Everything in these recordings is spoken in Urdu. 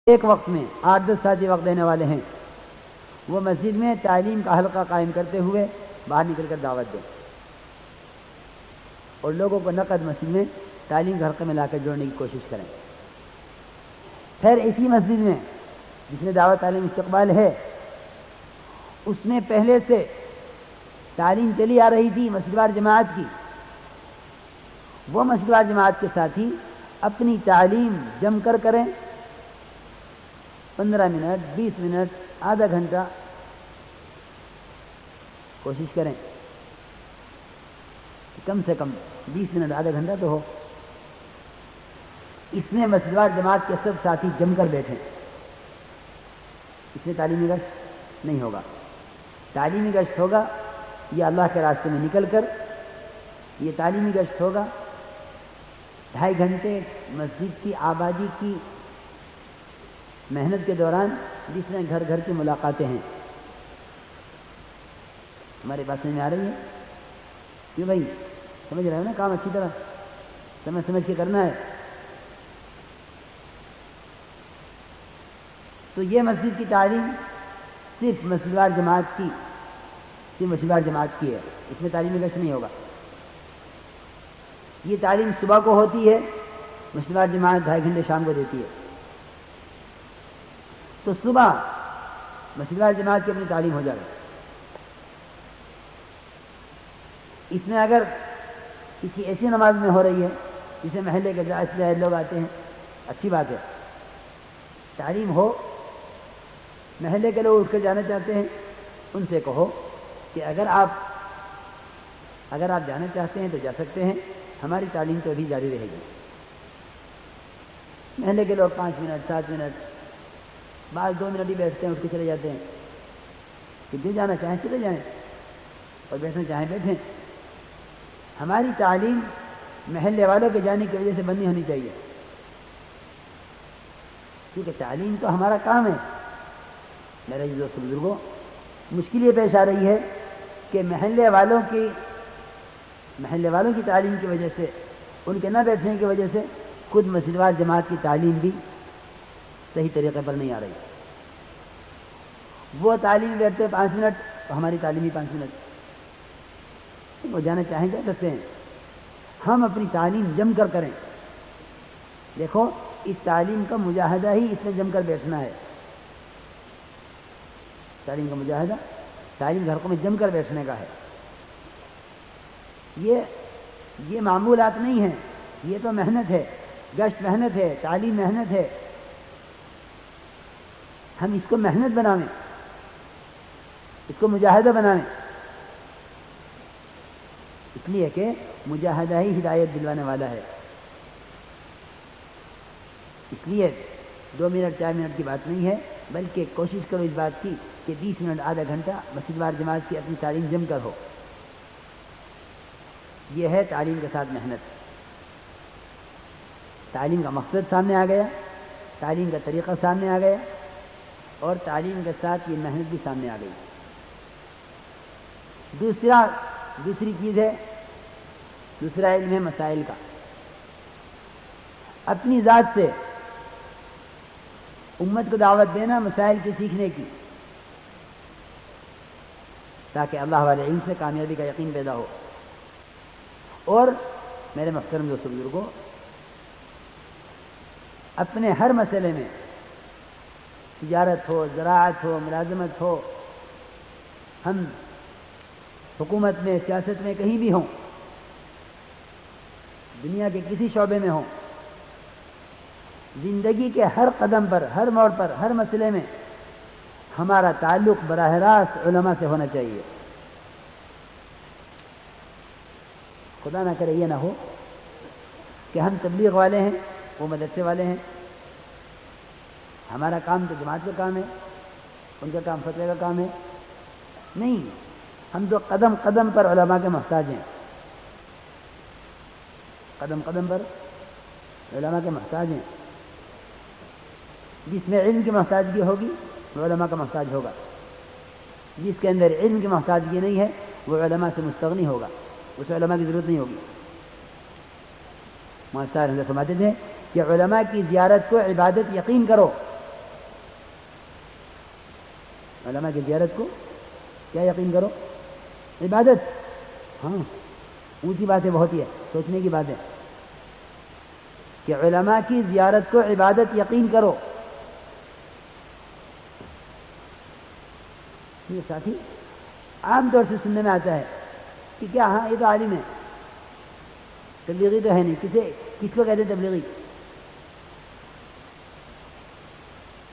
ایک وقت میں 8-10 ساتھی وقت دینے والے ہیں، وہ مسجد میں تعلیم کا حلقہ قائم کرتے ہوئے باہر نکل کر دعوت دیں اور لوگوں کو نقد مسجد میں تعلیم کے حلقے میں لا کر جوڑنے کی کوشش کریں۔ پھر اسی مسجد میں جس میں دعوت تعلیم استقبال ہے، اس میں پہلے سے تعلیم چلی آ رہی تھی مسجد وار جماعت کی، وہ مسجد وار جماعت کے ساتھی اپنی تعلیم جم کر کریں، 15 منٹ 20 منٹ آدھا گھنٹہ کوشش کریں کہ کم سے کم 20 منٹ آدھا گھنٹہ تو ہو۔ اس میں مسجد وار جماعت کے سب ساتھی جم کر بیٹھیں، اس میں تعلیمی گشت نہیں ہوگا۔ تعلیمی گشت ہوگا یہ اللہ کے راستے میں نکل کر، یہ تعلیمی گشت ہوگا 2.5 گھنٹے مسجد کی آبادی کی محنت کے دوران، جس میں گھر گھر کی ملاقاتیں ہیں۔ ہمارے پاس سمجھ میں آ رہی ہے کیوں بھائی؟ سمجھ رہے ہو نا؟ کام اچھی طرح سمجھ کے کرنا ہے۔ تو یہ مسجد کی تعلیم صرف مسجد وار جماعت کی ہے، اس میں تعلیمی گشت نہیں ہوگا۔ یہ تعلیم صبح کو ہوتی ہے، مسجد وار جماعت 2.5 گھنٹے شام کو دیتی ہے۔ تو صبح مسجد وار جماعت کی اپنی تعلیم ہو جائے، اس میں اگر کسی ایسی نماز میں ہو رہی ہے جسے محلے کے جائز لوگ آتے ہیں، اچھی بات ہے، تعلیم ہو، محلے کے لوگ اٹھ کے جانا چاہتے ہیں، ان سے کہو کہ اگر آپ جانا چاہتے ہیں تو جا سکتے ہیں، ہماری تعلیم تو ابھی جاری رہے گی۔ محلے کے لوگ 5 منٹ 7 منٹ بعض 2 منٹ ہی بیٹھتے ہیں، اٹھ کے چلے جاتے ہیں کہ جو جانا چاہیں چلے جائیں اور بیٹھنا چاہیں بیٹھیں۔ ہماری تعلیم محلے والوں کے جانے کی وجہ سے بند نہیں ہونی چاہیے، کیونکہ تعلیم تو ہمارا کام ہے۔ میرے دوست بزرگوں، مشکل یہ پیش آ رہی ہے کہ محلے والوں کی تعلیم کی وجہ سے، ان کے نہ بیٹھنے کی وجہ سے خود مسجد وار جماعت کی تعلیم بھی صحیح طریقے پر نہیں آ رہی۔ وہ تعلیم بیٹھتے 5 منٹ تو ہماری تعلیم ہی 5 منٹ، وہ جانا چاہیں جا سکتے ہیں، ہم اپنی تعلیم جم کر کریں۔ دیکھو، اس تعلیم کا مجاہدہ ہی اس میں جم کر بیٹھنا ہے۔ تعلیم کا مجاہدہ تعلیم گھروں میں جم کر بیٹھنے کا ہے۔ یہ معمولات نہیں ہیں، یہ تو محنت ہے، گشت محنت ہے، تعلیم محنت ہے۔ ہم اس کو محنت بنائیں، اس کو مجاہدہ بنائیں، اس لیے کہ مجاہدہ ہی ہدایت دلوانے والا ہے۔ اس لیے 2 منٹ 4 منٹ کی بات نہیں ہے، بلکہ کوشش کرو اس بات کی کہ 20 منٹ آدھا گھنٹہ مسجد وار جماعت کی اپنی تعلیم جم کر ہو۔ یہ ہے تعلیم کے ساتھ محنت۔ تعلیم کا مقصد سامنے آ گیا، تعلیم کا طریقہ سامنے آ گیا، اور تعلیم کے ساتھ یہ محنت بھی سامنے آ گئی۔ دوسری چیز ہے، دوسرا علم ہے مسائل کا۔ اپنی ذات سے امت کو دعوت دینا مسائل کے سیکھنے کی، تاکہ اللہ والے علم سے کامیابی کا یقین پیدا ہو۔ اور میرے محترم دوستو بزرگوں، اپنے ہر مسئلے میں، تجارت ہو، زراعت ہو، ملازمت ہو، ہم حکومت میں، سیاست میں، کہیں بھی ہوں، دنیا کے کسی شعبے میں ہوں، زندگی کے ہر قدم پر، ہر موڑ پر، ہر مسئلے میں ہمارا تعلق براہ راست علماء سے ہونا چاہیے۔ خدا نہ کرے یہ نہ ہو کہ ہم تبلیغ والے ہیں، وہ مدرسے والے ہیں، ہمارا کام تو جماعت کا کام ہے، ان کا کام فتوے کا کام ہے۔ نہیں، ہم تو قدم قدم پر علماء کے محتاج ہیں، قدم قدم پر علماء کے محتاج ہیں۔ جس میں علم کی محتاجگی ہوگی وہ علماء کا محتاج ہوگا، جس کے اندر علم کی محتاجگی نہیں ہے وہ علماء سے مستغنی ہوگا، اسے علماء کی ضرورت نہیں ہوگی۔ ماسٹر فرماتے تھے کہ علماء کی زیارت کو عبادت یقین کرو، علماء کی زیارت کو کیا یقین کرو؟ عبادت. ہاں اونچی بات ہے، بہت ہی ہے، سوچنے کی بات ہے کہ علماء کی زیارت کو عبادت یقین کرو. یہ ساتھی عام طور سے سننے میں آتا ہے کہ کیا ہاں یہ تو عالم ہے، تبلیغی تو ہے نہیں. کس کو کہتے ہیں تبلیغی؟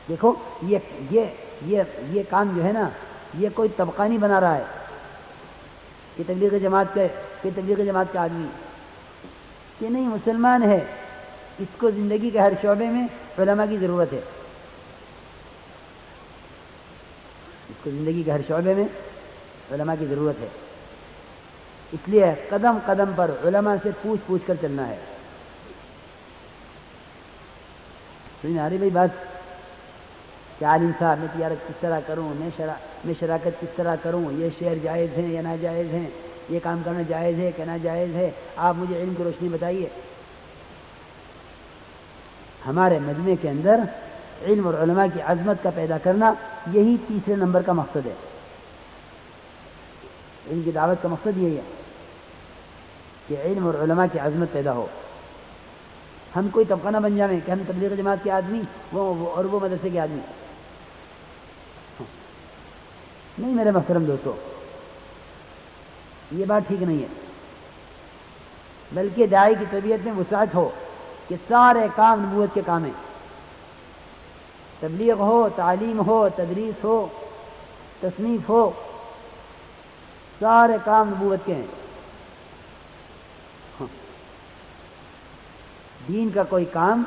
دیکھو یہ کام جو ہے نا، یہ کوئی طبقہ نہیں بنا رہا ہے کہ تبلیغی جماعت کا آدمی کہ نہیں، مسلمان ہے، اس کو زندگی کے ہر شعبے میں علماء کی ضرورت ہے. اس کو زندگی کے ہر شعبے میں علماء کی ضرورت ہے. اس لیے قدم قدم پر علماء سے پوچھ کر چلنا ہے. سمجھ آ رہی بھائی بات؟ کہ عالم صاحب میں تجارت کس طرح کروں، میں شراکت کس طرح کروں، یہ شیئر جائز ہیں یا ناجائز ہیں، یہ کام کرنا جائز ہے کہ ناجائز ہے، آپ مجھے علم کی روشنی بتائیے. ہمارے مجمع کے اندر علم اور علماء کی عظمت کا پیدا کرنا، یہی تیسرے نمبر کا مقصد ہے. علم کی دعوت کا مقصد یہی ہے کہ علم اور علماء کی عظمت پیدا ہو. ہم کوئی طبقہ نہ بن جائیں کہ ہم تبلیغ جماعت کے آدمی اور وہ مدرسے کے آدمی. نہیں میرے محترم دوستو، یہ بات ٹھیک نہیں ہے. بلکہ داعی کی طبیعت میں وسعت ہو کہ سارے کام نبوت کے کام ہیں. تبلیغ ہو، تعلیم ہو، تدریس ہو، تصنیف ہو، سارے کام نبوت کے ہیں. دین کا کوئی کام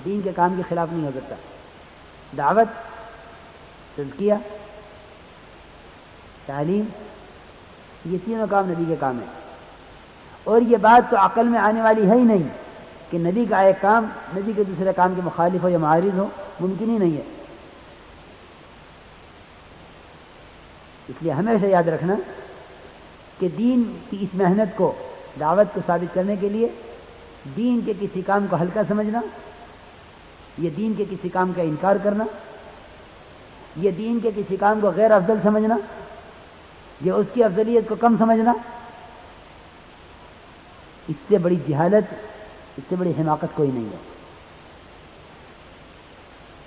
دین کے کام کے خلاف نہیں ہو سکتا. دعوت، تزکیہ، تعلیم، یہ تینوں کام نبی کے کام ہیں. اور یہ بات تو عقل میں آنے والی ہے ہی نہیں کہ نبی کا ایک کام نبی کے دوسرے کام کے مخالف ہو یا معارض ہو، ممکن ہی نہیں ہے. اس لیے ہمیشہ یاد رکھنا کہ دین کی اس محنت کو، دعوت کو ثابت کرنے کے لیے دین کے کسی کام کو ہلکا سمجھنا، یہ دین کے کسی کام کا انکار کرنا، یہ دین کے کسی کام کو غیر افضل سمجھنا، یہ اس کی افضلیت کو کم سمجھنا، اس سے بڑی جہالت، اس سے بڑی حماقت کوئی نہیں ہے.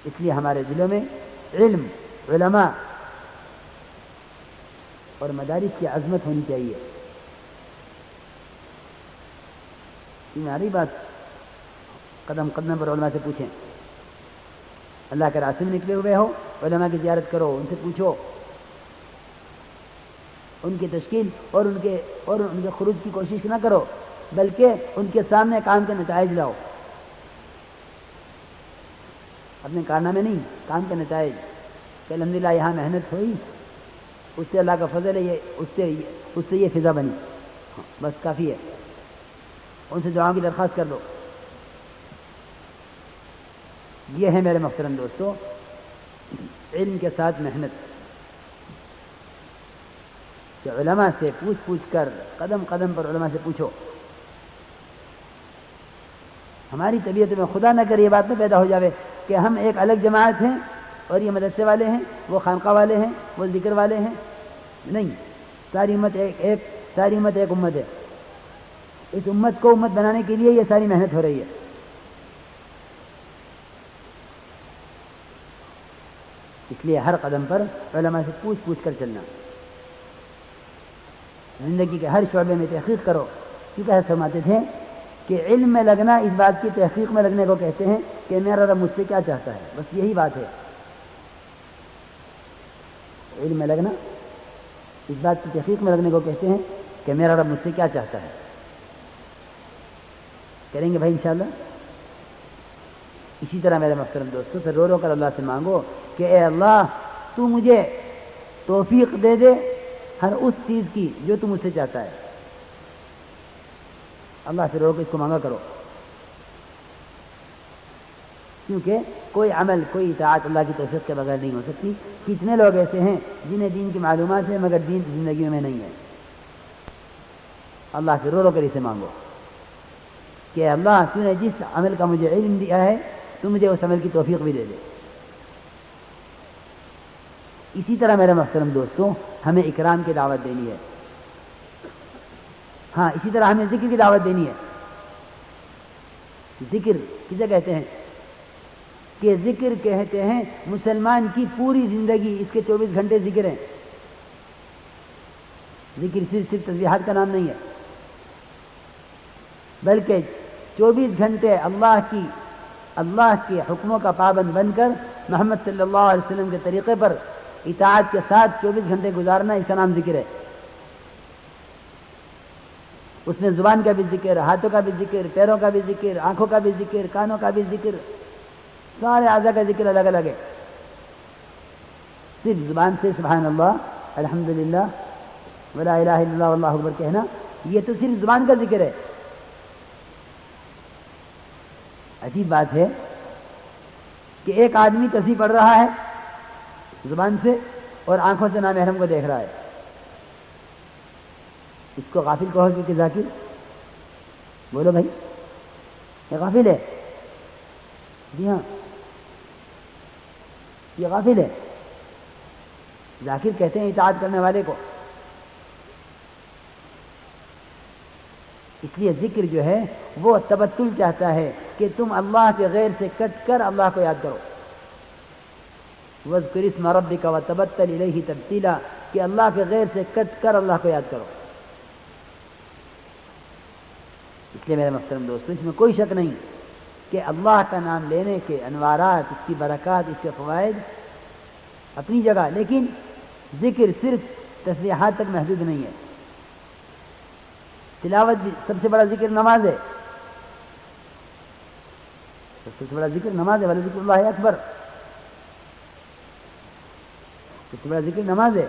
اس لیے ہمارے دلوں میں علم، علماء اور مدارس کی عظمت ہونی چاہیے. تمہاری بات قدم قدم پر علماء سے پوچھیں. اللہ کے راستے میں نکلے ہوئے ہو، علماء کی زیارت کرو، ان سے پوچھو، ان کی تشکیل اور ان کے خروج کی کوشش نہ کرو، بلکہ ان کے سامنے کام کے نتائج لاؤ. اپنے کارنامے نہیں، کام کے نتائج کہ الحمدللہ یہاں محنت ہوئی، اس سے اللہ کا فضل ہے، اس سے یہ فضا بنی، بس کافی ہے. ان سے دعاؤں کی درخواست کر دو. یہ ہے میرے محترم دوستو علم کے ساتھ محنت، کہ علماء سے پوچھ کر قدم قدم پر علماء سے پوچھو. ہماری طبیعت میں خدا نہ کرے یہ بات نہ پیدا ہو جاوے کہ ہم ایک الگ جماعت ہیں اور یہ مدرسے والے ہیں، وہ خانقاہ والے ہیں، وہ ذکر والے ہیں. نہیں، ساری امت ایک امت ہے. اس امت کو امت بنانے کے لیے یہ ساری محنت ہو رہی ہے. اس لیے ہر قدم پر علماء سے پوچھ کر چلنا. زندگی کے ہر شعبے میں تحقیق کرو. کیونکہ ایسا فرماتے تھے کہ علم میں لگنا اس بات کی تحقیق میں لگنے کو کہتے ہیں کہ میرا رب مجھ سے کیا چاہتا ہے. بس یہی بات ہے. علم میں لگنا اس بات کی تحقیق میں لگنے کو کہتے ہیں کہ میرا رب مجھ سے کیا چاہتا ہے. کریں گے بھائی انشاءاللہ. اسی طرح میرے محترم دوستوں سے رو کر اللہ سے مانگو کہ اے اللہ تو مجھے توفیق دے دے ہر اس چیز کی جو تم مجھ سے چاہتا ہے. اللہ سے رو کے اس کو مانگا کرو. کیونکہ کوئی عمل، کوئی اطاعت اللہ کی توفیق کے بغیر نہیں ہو سکتی. کتنے لوگ ایسے ہیں جنہیں دین کی معلومات ہے مگر دین زندگی میں نہیں ہے. اللہ سے رو کر اسے مانگو کہ اللہ تو نے جس عمل کا مجھے علم دیا ہے تو مجھے اس عمل کی توفیق بھی دے دے. اسی طرح میرے محترم دوستوں ہمیں اکرام کی دعوت دینی ہے. ہاں اسی طرح ہمیں ذکر کی دعوت دینی ہے. ذکر کسے کہتے ہیں؟ کہ ذکر کہتے ہیں مسلمان کی پوری زندگی اس کے 24 گھنٹے ذکر ہیں. ذکر صرف تسبیحات کا نام نہیں ہے، بلکہ 24 گھنٹے اللہ کے حکموں کا پابند بن کر محمد صلی اللہ علیہ وسلم کے طریقے پر اطاعت کے ساتھ 24 گھنٹے گزارنا، اس کا نام ذکر ہے. اس میں زبان کا بھی ذکر، ہاتھوں کا بھی ذکر، پیروں کا بھی ذکر، آنکھوں کا بھی ذکر، کانوں کا بھی ذکر، سارے اعضاء کا ذکر الگ الگ ہے. صرف زبان سے سبحان اللہ، الحمدللہ، ولا الہ الا اللہ واللہ اکبر کہنا، یہ تو صرف زبان کا ذکر ہے. عجیب بات ہے کہ ایک آدمی تسبیح پڑھ رہا ہے زبان سے اور آنکھوں سے نامحرم کو دیکھ رہا ہے. اس کو غافل کہو گے کہ ذاکر؟ بولو بھائی، یہ غافل ہے؟ جی ہاں، یہ غافل ہے. ذاکر کہتے ہیں اطاعت کرنے والے کو. اس لیے ذکر جو ہے وہ تبتل چاہتا ہے کہ تم اللہ کے غیر سے کٹ کر اللہ کو یاد کرو. وَاذْكُرِ اسْمَ رَبِّكَ وَتَبَتَّلْ إِلَيْهِ تَبْتِيلًا، کہ اللہ کے غیر سے کٹ کر اللہ کو یاد کرو. اس لیے میرے محترم دوستو، اس میں کوئی شک نہیں کہ اللہ کا نام لینے کے انوارات، اس کی برکات، اس کے فوائد اپنی جگہ، لیکن ذکر صرف تسبیحات تک محدود نہیں ہے. تلاوت بھی سب سے بڑا ذکر نماز ہے. سب سے بڑا ذکر نماز ہے، وَلَذِكْرُ اللَّهِ اکبر. سب سے بڑا ذکر نماز ہے.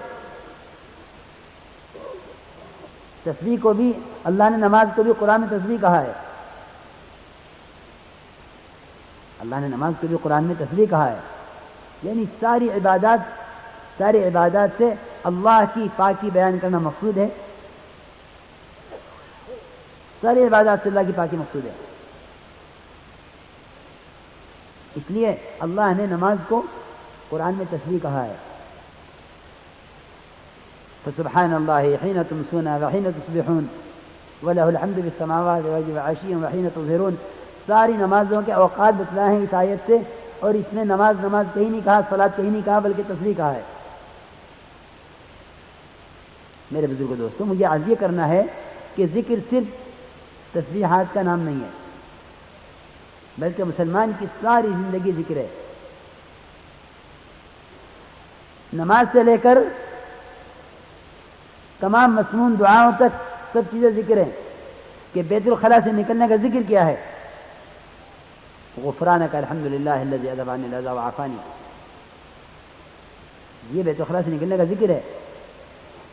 تسبیح کو بھی اللہ نے، نماز کو بھی قرآن میں تسبیح کہا ہے. اللہ نے نماز کو بھی قرآن میں تسبیح کہا ہے. یعنی ساری عبادات سے اللہ کی پاکی بیان کرنا مقصود ہے. ساری عبادات سے اللہ کی پاکی مقصود ہے. اس لیے اللہ نے نماز کو قرآن میں تسبیح کہا ہے. فسبحان اللہ حین تمسون وحین تصبحون وَلَهُ الْحَمْدُ فِي السَّمَاوَاتِ وَعَشِيًّا وَحِينَ تُظْهِرُونَ. ساری نمازوں کے اوقات بتلائے ہیں اس آیت سے، اور اس نے نماز کہیں نہیں کہا، صلاۃ کہیں نہیں کہا، بلکہ تسبیح کہا ہے. میرے بزرگ دوستوں، مجھے عرض یہ کرنا ہے کہ ذکر صرف تسبیحات کا نام نہیں ہے، بلکہ مسلمان کی ساری زندگی ذکر ہے. نماز سے لے کر تمام مسنون دعاؤں تک سب چیزیں ذکر ہیں. کہ بیت الخلا سے نکلنے کا ذکر کیا ہے؟ غفرانک الحمدللہ الذی اذھب عنی الاذی وعافانی. یہ بیت الخلا سے نکلنے کا ذکر ہے.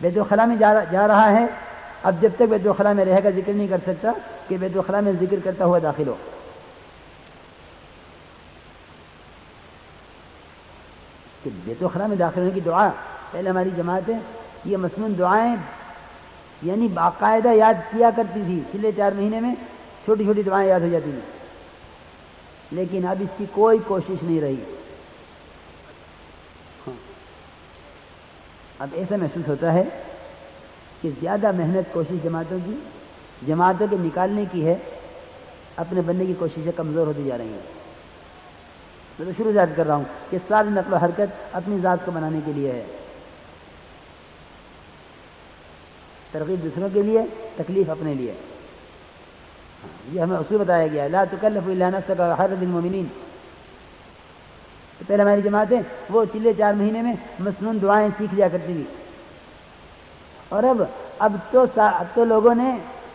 بیت الخلا میں جا رہا ہے، اب جب تک بیت الخلا میں رہے گا ذکر نہیں کر سکتا کہ بیت الخلا میں ذکر کرتا ہوا داخل ہو. کہ بیت الخلا میں داخل ہونے کی دعا، پہلے ہماری جماعتیں یہ مسنون دعائیں یعنی باقاعدہ یاد کیا کرتی تھی. پچھلے 4 مہینے میں چھوٹی چھوٹی دعائیں یاد ہو جاتی تھیں، لیکن اب اس کی کوئی کوشش نہیں رہی. اب ایسا محسوس ہوتا ہے کہ زیادہ محنت کوشش جماعتوں کے نکالنے کی ہے، اپنے بننے کی کوششیں کمزور ہوتی جا رہی ہیں. میں تو شروع سے یاد کر رہا ہوں کہ ساری نقل و حرکت اپنی ذات کو بنانے کے لیے ہے، ترغیب دوسروں کے لیے، تکلیف اپنے لیے. یہ ہمیں اصول بتایا گیا ہے، لا تکلف الا نفسک وحرض المؤمنین. تو پہلے ہماری جماعتیں وہ پچھلے 4 مہینے میں مسنون دعائیں سیکھ لیا کرتی تھی، اور اب تو لوگوں نے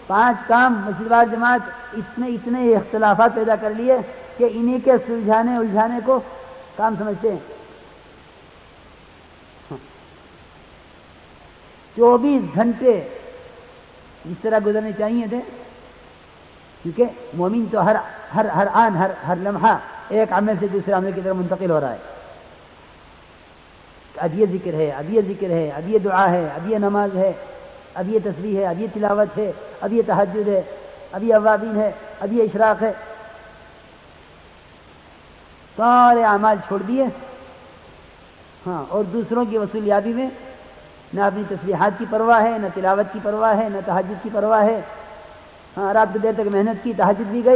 5 کام مسجد وار جماعت اتنے اختلافات پیدا کر لیے کہ انہی کے سلجھانے الجھانے کو کام سمجھتے ہیں. 24 گھنٹے جس طرح گزرنے چاہیے تھے، کیونکہ مومن تو ہر آن ہر لمحہ ایک عمل سے دوسرے عمل کی طرف منتقل ہو رہا ہے. اب یہ ذکر ہے، اب یہ ذکر ہے، اب یہ دعا ہے، اب یہ نماز ہے، اب یہ تسبیح ہے، اب یہ تلاوت ہے، اب یہ تہجد ہے، اب یہ اوابین ہے، اب یہ اشراق ہے. سارے اعمال چھوڑ دیے ہاں، اور دوسروں کی وصولیابی میں نہ اپنی تسبیحات کی پرواہ ہے، نہ تلاوت کی پرواہ ہے، نہ تہجد کی پرواہ ہے. ہاں، رات کو دیر تک محنت کی، تہجد بھی گئی.